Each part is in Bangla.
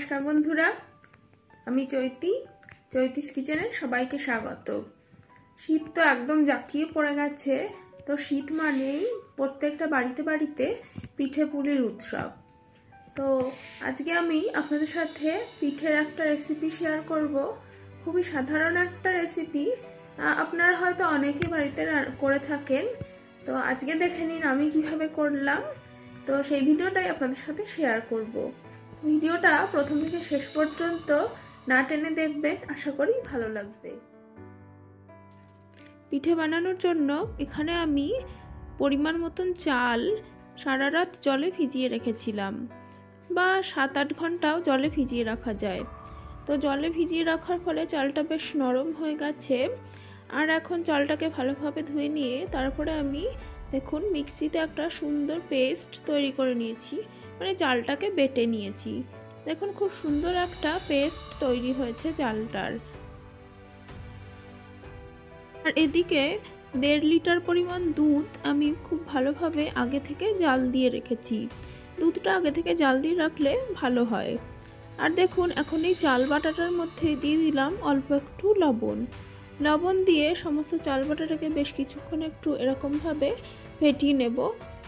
নমস্কার বন্ধুরা, আমি চৈতিস কিচেনে সবাইকে স্বাগত। শীত তো একদম জাঁকিয়ে পড়ে গেছে, তো শীত মানেই প্রত্যেকটা বাড়িতে বাড়িতে পিঠে পুলির উৎসব। তো আজকে আমি আপনাদের সাথে পিঠের একটা রেসিপি শেয়ার করব। খুবই সাধারণ একটা রেসিপি, আপনারা হয়তো অনেকেই বাড়িতে করে থাকেন। তো আজকে দেখে নিন আমি কিভাবে করলাম। তো সেই ভিডিওটাই আপনাদের সাথে শেয়ার করব। ভিডিওটা প্রথম থেকে শেষ পর্যন্ত না টেনে দেখবেন, আশা করি ভালো লাগবে। পিঠে বানানোর জন্য এখানে আমি পরিমাণ মতন চাল সারা রাত জলে ভিজিয়ে রেখেছিলাম, বা 7-8 ঘন্টাও জলে ভিজিয়ে রাখা যায়। তো জলে ভিজিয়ে রাখার ফলে চালটা বেশ নরম হয়ে গেছে। আর এখন চালটাকে ভালোভাবে ধুয়ে নিয়ে তারপরে আমি দেখুন মিক্সিতে একটা সুন্দর পেস্ট তৈরি করে নিয়েছি, মানে চালটাকে বেটে নিয়েছি। দেখুন খুব সুন্দর একটা পেস্ট তৈরি হয়েছে চালটার। আর এদিকে 1.5 লিটার পরিমাণ দুধ আমি খুব ভালোভাবে আগে থেকে জাল দিয়ে রেখেছি। দুধটা আগে থেকে জাল দিয়ে রাখলে ভালো হয়। আর দেখুন এখন এই চাল বাটাটার মধ্যে দিয়ে দিলাম অল্প একটু লবণ দিয়ে সমস্ত চাল বাটাটাকে বেশ কিছুক্ষণ একটু এরকমভাবে ফেটিয়ে নেব,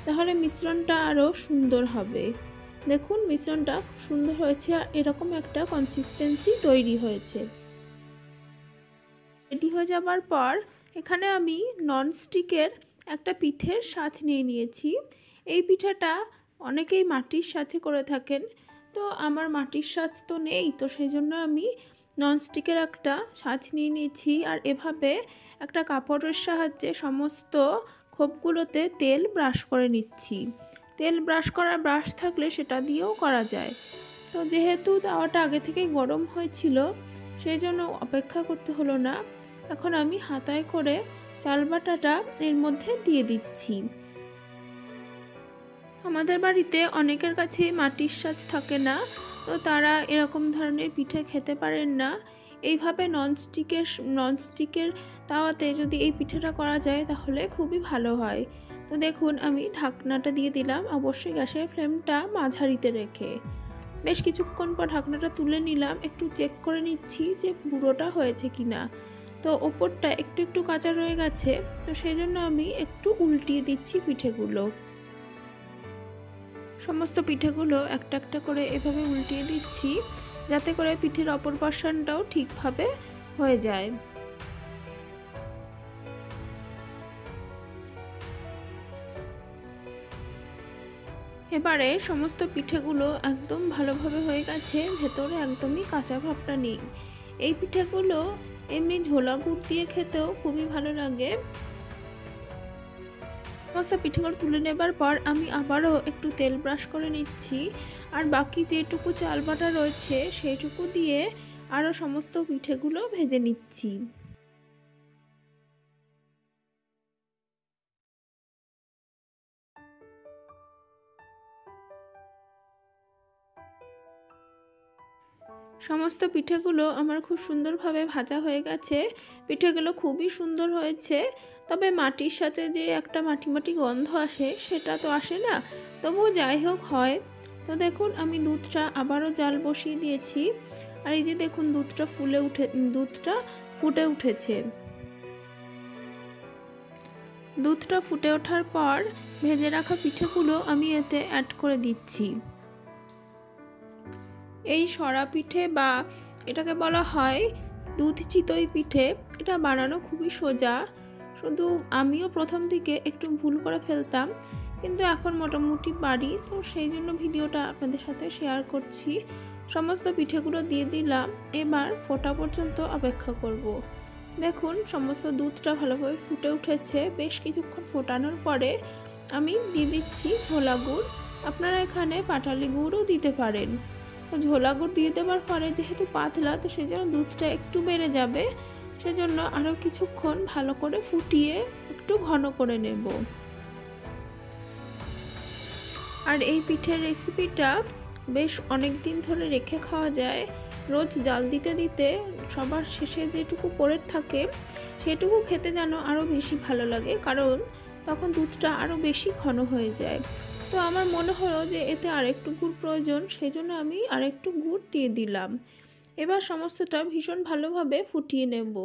তাহলে মিশ্রণটা আরও সুন্দর হবে। দেখুন মিশ্রণটা খুব সুন্দর হয়েছে আর এরকম একটা কনসিস্টেন্সি তৈরি হয়েছে। রেডি হয়ে যাবার পর এখানে আমি ননস্টিকের একটা পিঠের সাজ নিয়ে নিয়েছি। এই পিঠেটা অনেকেই মাটির সাজে করে থাকেন, তো আমার মাটির সাজ তো নেই, তো সেই জন্য আমি ননস্টিকের একটা সাজ নিয়ে নিয়েছি। আর এভাবে একটা কাপড়ের সাহায্যে সমস্ত খোপগুলোতে তেল ব্রাশ করে নিচ্ছি। তেল ব্রাশ করা ব্রাশ থাকলে সেটা দিয়েও করা যায়। তো যেহেতু তাওয়াটা আগে থেকেই গরম হয়েছিল, সেই জন্য অপেক্ষা করতে হলো না। এখন আমি হাতায় করে চাল বাটাটা এর মধ্যে দিয়ে দিচ্ছি। আমাদের বাড়িতে অনেকের কাছে মাটির সাজ থাকে না, তো তারা এরকম ধরনের পিঠে খেতে পারেন না। এইভাবে ননস্টিকের তাওয়াতে যদি এই পিঠেটা করা যায় তাহলে খুবই ভালো হয়। তো দেখুন আমি ঢাকনাটা দিয়ে দিলাম, অবশ্যই গ্যাসের ফ্লেমটা মাঝারিতে রেখে। বেশ কিছুক্ষণ পর ঢাকনাটা তুলে নিলাম, একটু চেক করে নিচ্ছি যে পুরোটা হয়েছে কিনা। তো ওপরটা একটু একটু কাঁচা রয়ে গেছে, তো সেই জন্য আমি একটু উল্টিয়ে দিচ্ছি পিঠেগুলো। সমস্ত পিঠেগুলো একটা একটা করে এভাবে উল্টিয়ে দিচ্ছি, যাতে করে পিঠের অপর পার্শ্বটাও ঠিকভাবে হয়ে যায়। এবারে সমস্ত পিঠেগুলো একদম ভালোভাবে হয়ে গেছে, ভেতরে একদমই কাঁচা ভাবটা নেই। এই পিঠেগুলো এমনি ঝোলা গুড় দিয়ে খেতেও খুবই ভালো লাগে। সমস্ত পিঠেগুলো তুলে নেবার পর আমি আবারও একটু তেল ব্রাশ করে নিচ্ছি, আর বাকি যেটুকু চাল বাটা রয়েছে সেইটুকু দিয়ে আরও সমস্ত পিঠেগুলো ভেজে নিচ্ছি। সমস্ত পিঠেগুলো আমার খুব সুন্দরভাবে ভাজা হয়ে গেছে। পিঠেগুলো খুবই সুন্দর হয়েছে, তবে মাটির সাথে যে একটা মাটি মাটি গন্ধ আসে সেটা তো আসে না, তবুও যাই হোক হয়। তো দেখুন আমি দুধটা আবারও জাল বসিয়ে দিয়েছি, আর এই যে দেখুন দুধটা ফুটে উঠেছে। দুধটা ফুটে ওঠার পর ভেজে রাখা পিঠেগুলো আমি এতে অ্যাড করে দিচ্ছি। এই সরা পিঠে বা এটাকে বলা হয় দুধ চিতই পিঠে, এটা বানানো খুবই সোজা। শুধু আমিও প্রথম দিকে একটু ভুল করে ফেলতাম, কিন্তু এখন মোটামুটি পারি, তো সেই জন্য ভিডিওটা আপনাদের সাথে শেয়ার করছি। সমস্ত পিঠেগুলো দিয়ে দিলাম, এবার ফোটা পর্যন্ত অপেক্ষা করব। দেখুন সমস্ত দুধটা ভালোভাবে ফুটে উঠেছে। বেশ কিছুক্ষণ ফোটানোর পরে আমি দিয়ে দিচ্ছি ঝোলা গুড়। আপনারা এখানে পাটালি গুড়ও দিতে পারেন। তো ঝোলা গুড় দিয়ে দেওয়ার পরে যেহেতু পাতলা, তো সেই জন্য দুধটা একটু বেড়ে যাবে, সেজন্য আরও কিছুক্ষণ ভালো করে ফুটিয়ে একটু ঘন করে নেব। আর এই পিঠের রেসিপিটা বেশ অনেক দিন ধরে রেখে খাওয়া যায়। রোজ জাল দিতে দিতে সবার শেষে যেটুকু পড়ে থাকে সেটুকু খেতে যেন আরও বেশি ভালো লাগে, কারণ তখন দুধটা আরও বেশি ঘন হয়ে যায়। তো আমার মনে হলো যে এতে আরেকটু গুড় প্রয়োজন, সেই জন্য আমি আরেকটু গুড় দিয়ে দিলাম। এবার সমস্তটা ভীষণ ভালোভাবে ফুটিয়ে নেব।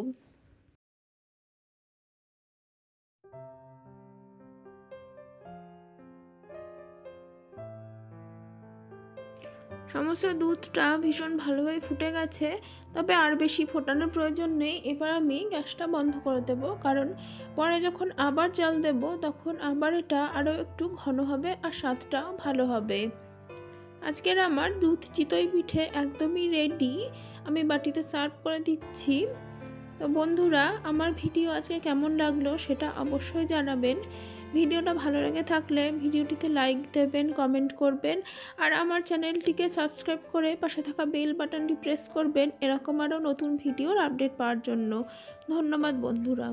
সমস্ত দুধটা ভীষণ ভালোভাবে ফুটে গেছে, তবে আর বেশি ফোটানোর প্রয়োজন নেই। এবার আমি গ্যাসটা বন্ধ করে দেব, কারণ পরে যখন আবার জাল দেব তখন আবার এটা আরও একটু ঘন হবে আর স্বাদটাও ভালো হবে। আজকের আমার দুধ চিতই পিঠে একদমই রেডি। আমি বাটিতে সার্ভ করে দিচ্ছি। তো বন্ধুরা, আমার ভিডিও আজকে কেমন লাগলো সেটা অবশ্যই জানাবেন। ভিডিওটা ভালো লেগে থাকলে ভিডিওটিতে লাইক দেবেন, কমেন্ট করবেন আর আমার চ্যানেলটিকে সাবস্ক্রাইব করে পাশে থাকা বেল বাটনটি প্রেস করবেন এরকম আরও নতুন ভিডিওর আপডেট পাওয়ার জন্য। ধন্যবাদ বন্ধুরা।